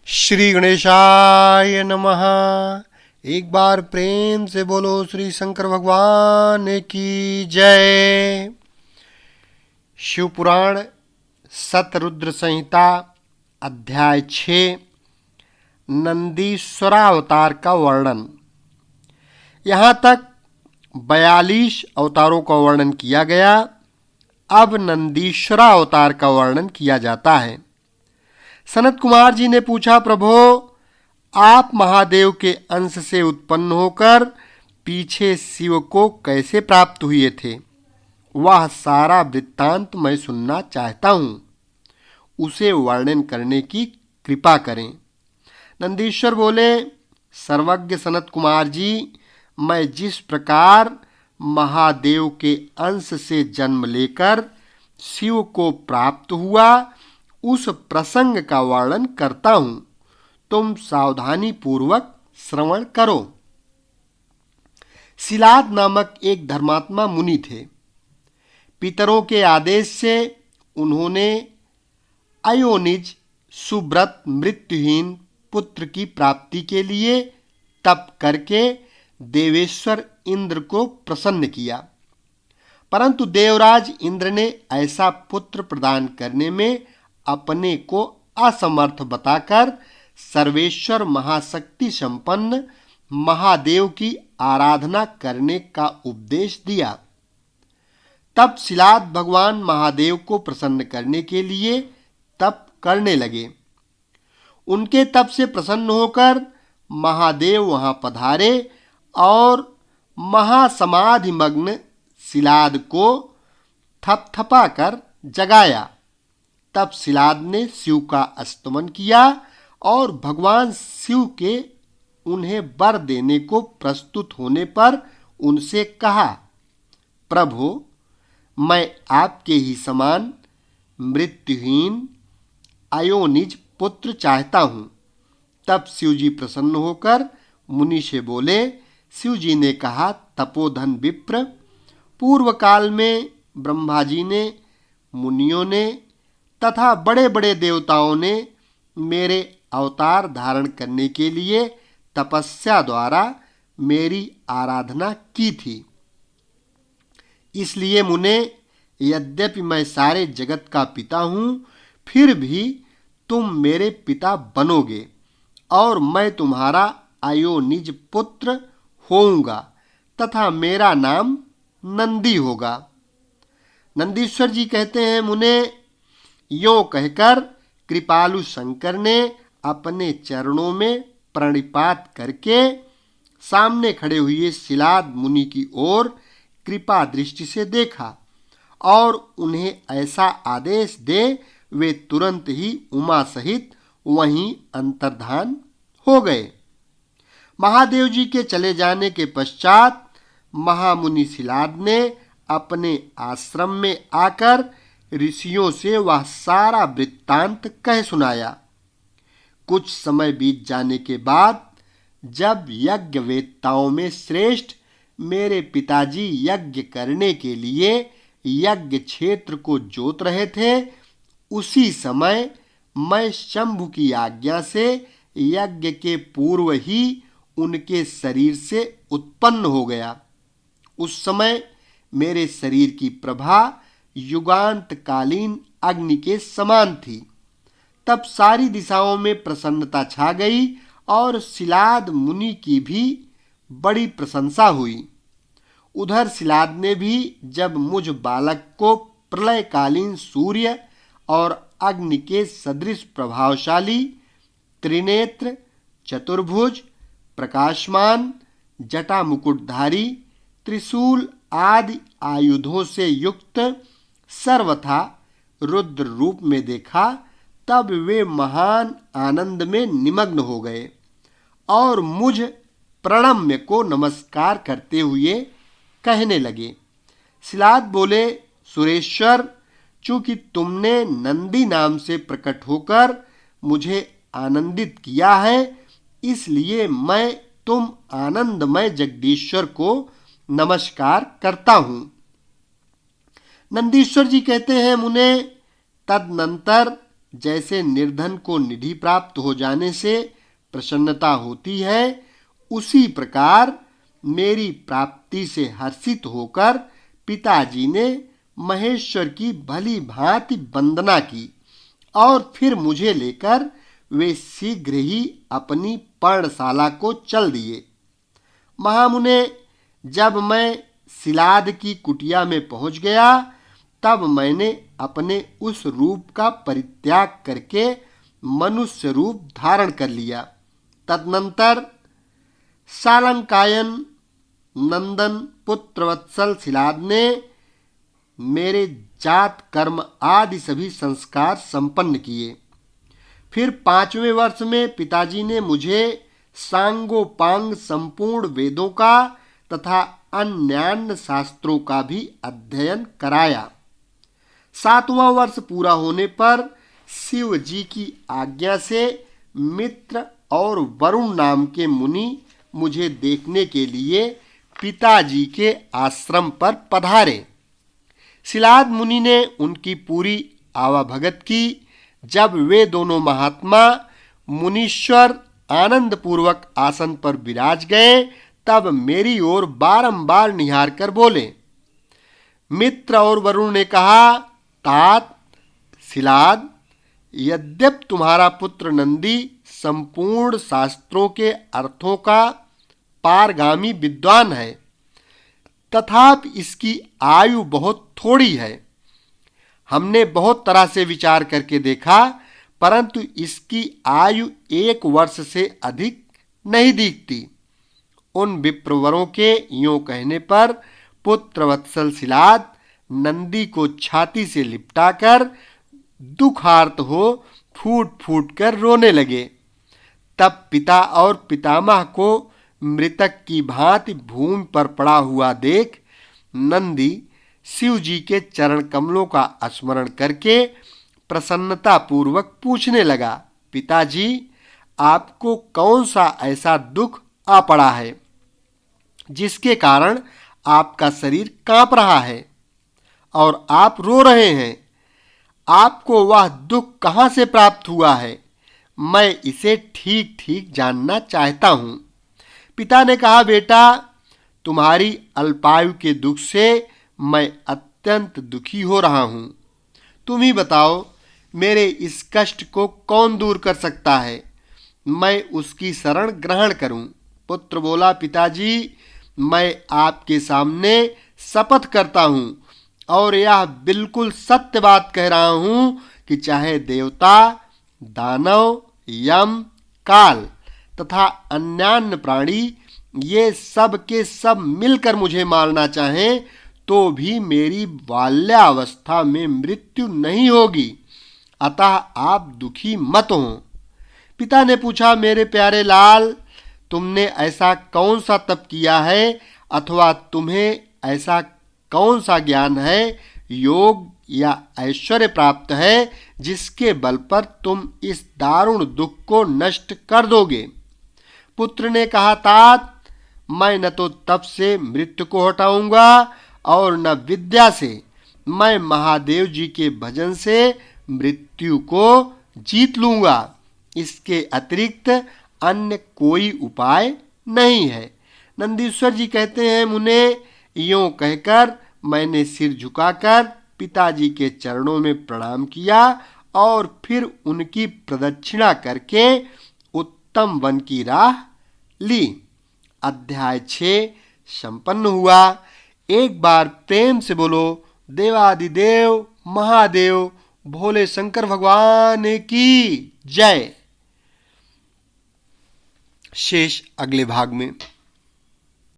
श्री गणेशाय नमः। एक बार प्रेम से बोलो श्री शंकर भगवान की जय। शिव पुराण सतरुद्र संहिता अध्याय 6 नंदीश्वरावतार का वर्णन। यहाँ तक 42 अवतारों का वर्णन किया गया। अब नंदीश्वरावतार का वर्णन किया जाता है। सनत कुमार जी ने पूछा, प्रभो आप महादेव के अंश से उत्पन्न होकर पीछे शिव को कैसे प्राप्त हुए थे? वह सारा वृत्तांत मैं सुनना चाहता हूँ, उसे वर्णन करने की कृपा करें। नंदीश्वर बोले, सर्वज्ञ सनत कुमार जी, मैं जिस प्रकार महादेव के अंश से जन्म लेकर शिव को प्राप्त हुआ उस प्रसंग का वर्णन करता हूं, तुम सावधानी पूर्वक श्रवण करो। शिलाद नामक एक धर्मात्मा मुनि थे। पितरों के आदेश से उन्होंने अयोनिज सुब्रत मृत्युहीन पुत्र की प्राप्ति के लिए तप करके देवेश्वर इंद्र को प्रसन्न किया, परंतु देवराज इंद्र ने ऐसा पुत्र प्रदान करने में अपने को असमर्थ बताकर सर्वेश्वर महाशक्ति संपन्न महादेव की आराधना करने का उपदेश दिया। तब शिलाद भगवान महादेव को प्रसन्न करने के लिए तप करने लगे। उनके तप से प्रसन्न होकर महादेव वहां पधारे और महासमाधिमग्न शिलाद को थपथपा कर जगाया। तब शिलाद ने शिव का स्तमन किया और भगवान शिव के उन्हें वर देने को प्रस्तुत होने पर उनसे कहा, प्रभु मैं आपके ही समान मृत्युहीन अयोनिज पुत्र चाहता हूँ। तब शिव जी प्रसन्न होकर मुनि से बोले। शिव जी ने कहा, तपोधन विप्र, पूर्व काल में ब्रह्मा जी ने, मुनियों ने तथा बड़े बड़े देवताओं ने मेरे अवतार धारण करने के लिए तपस्या द्वारा मेरी आराधना की थी। इसलिए मुने, यद्यपि मैं सारे जगत का पिता हूँ, फिर भी तुम मेरे पिता बनोगे और मैं तुम्हारा अयोनिज पुत्र होऊंगा तथा मेरा नाम नंदी होगा। नंदीश्वर जी कहते हैं, मुने यों कहकर कृपालु शंकर ने अपने चरणों में प्रणिपात करके सामने खड़े हुए शिलाद मुनि की ओर कृपा दृष्टि से देखा और उन्हें ऐसा आदेश दे वे तुरंत ही उमा सहित वहीं अंतर्धान हो गए। महादेव जी के चले जाने के पश्चात महामुनि शिलाद ने अपने आश्रम में आकर ऋषियों से वह सारा वृत्तांत कह सुनाया। कुछ समय बीत जाने के बाद जब यज्ञ वेत्ताओं में श्रेष्ठ मेरे पिताजी यज्ञ करने के लिए यज्ञ क्षेत्र को जोत रहे थे, उसी समय मैं शंभु की आज्ञा से यज्ञ के पूर्व ही उनके शरीर से उत्पन्न हो गया। उस समय मेरे शरीर की प्रभा युगांतकालीन अग्नि के समान थी। तब सारी दिशाओं में प्रसन्नता छा गई और शिलाद मुनि की भी बड़ी प्रशंसा हुई। उधर शिलाद ने भी जब मुझ बालक को प्रलयकालीन सूर्य और अग्नि के सदृश प्रभावशाली, त्रिनेत्र, चतुर्भुज, प्रकाशमान, जटा मुकुटधारी, त्रिशूल आदि आयुधों से युक्त सर्वथा रुद्र रूप में देखा, तब वे महान आनंद में निमग्न हो गए और मुझ प्रणम्य को नमस्कार करते हुए कहने लगे। शिलाद बोले, सुरेश्वर, चूंकि तुमने नंदी नाम से प्रकट होकर मुझे आनंदित किया है, इसलिए मैं तुम आनंदमय जगदीश्वर को नमस्कार करता हूँ। नंदीश्वर जी कहते हैं, मुने, तदनंतर जैसे निर्धन को निधि प्राप्त हो जाने से प्रसन्नता होती है, उसी प्रकार मेरी प्राप्ति से हर्षित होकर पिताजी ने महेश्वर की भली भांति वंदना की और फिर मुझे लेकर वे शीघ्र ही अपनी पर्णशाला को चल दिए। महामुने, जब मैं सिलाद की कुटिया में पहुंच गया, तब मैंने अपने उस रूप का परित्याग करके मनुष्य रूप धारण कर लिया। तदनंतर सालंकायन नंदन पुत्र वत्सल सिलाद ने मेरे जात कर्म आदि सभी संस्कार संपन्न किए। फिर 5वें वर्ष में पिताजी ने मुझे सांगोपांग संपूर्ण वेदों का तथा अन्यान्य शास्त्रों का भी अध्ययन कराया। 7वां वर्ष पूरा होने पर शिव जी की आज्ञा से मित्र और वरुण नाम के मुनि मुझे देखने के लिए पिताजी के आश्रम पर पधारे। सिलाद मुनि ने उनकी पूरी आवाभगत की। जब वे दोनों महात्मा मुनीश्वर आनंद पूर्वक आसन पर विराज गए, तब मेरी ओर बारंबार निहार कर बोले। मित्र और वरुण ने कहा, तात सिलाद, यद्यपि तुम्हारा पुत्र नंदी संपूर्ण शास्त्रों के अर्थों का पारगामी विद्वान है, तथापि इसकी आयु बहुत थोड़ी है। हमने बहुत तरह से विचार करके देखा, परंतु इसकी आयु 1 वर्ष से अधिक नहीं दिखती। उन विप्रवरों के यूं कहने पर पुत्रवत्सल सिलाद नंदी को छाती से लिपटाकर दुखार्त हो फूट फूट कर रोने लगे। तब पिता और पितामह को मृतक की भांति भूमि पर पड़ा हुआ देख नंदी शिव जी के चरण कमलों का स्मरण करके प्रसन्नता पूर्वक पूछने लगा, पिताजी, आपको कौन सा ऐसा दुख आ पड़ा है जिसके कारण आपका शरीर कांप रहा है और आप रो रहे हैं? आपको वह दुख कहाँ से प्राप्त हुआ है? मैं इसे ठीक ठीक जानना चाहता हूँ। पिता ने कहा, बेटा, तुम्हारी अल्पायु के दुख से मैं अत्यंत दुखी हो रहा हूँ। तुम ही बताओ, मेरे इस कष्ट को कौन दूर कर सकता है? मैं उसकी शरण ग्रहण करूं। पुत्र बोला, पिताजी, मैं आपके सामने शपथ करता हूं और यह बिल्कुल सत्य बात कह रहा हूं कि चाहे देवता, दानव, यम, काल तथा अन्यान्य प्राणी ये सब के सब मिलकर मुझे मारना चाहें, तो भी मेरी बाल्यावस्था में मृत्यु नहीं होगी। अतः आप दुखी मत हो। पिता ने पूछा, मेरे प्यारे लाल, तुमने ऐसा कौन सा तप किया है अथवा तुम्हें ऐसा कौन सा ज्ञान है, योग या ऐश्वर्य प्राप्त है जिसके बल पर तुम इस दारुण दुख को नष्ट कर दोगे? पुत्र ने कहा, तात, मैं न तो तप से मृत्यु को हटाऊंगा और न विद्या से। मैं महादेव जी के भजन से मृत्यु को जीत लूंगा। इसके अतिरिक्त अन्य कोई उपाय नहीं है। नंदीश्वर जी कहते हैं, मुने, यूं कहकर मैंने सिर झुकाकर पिताजी के चरणों में प्रणाम किया और फिर उनकी प्रदक्षिणा करके उत्तम वन की राह ली। अध्याय 6 संपन्न हुआ। एक बार प्रेम से बोलो, देवादिदेव महादेव भोले शंकर भगवान की जय। शेष अगले भाग में।